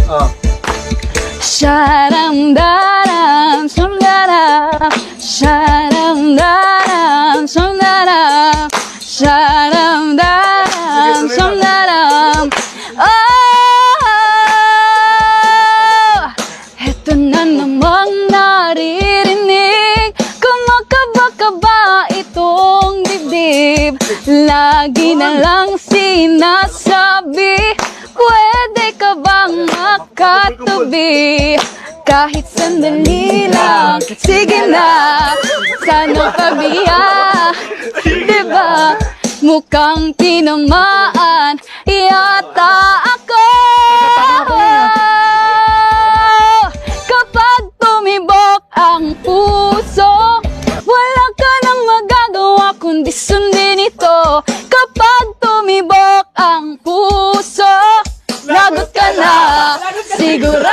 Oh. Sharam-daram, sham-daram, sharam-daram, sham-daram, sharam-daram, sham-daram. Oh, eto na namang naririnig, kumakaba-kaba itong dibdib. Lagi na lang sinasabi, pwede ka bang makatabi? Kahit sandali lang, sige na, sana pabiya. Diba, mukhang tinamaan yata ako. Kapag tumibok ang puso, wala ka nang magagawa kundi sundin ito. Kapag tumibok ang puso, lagot ka na, siguro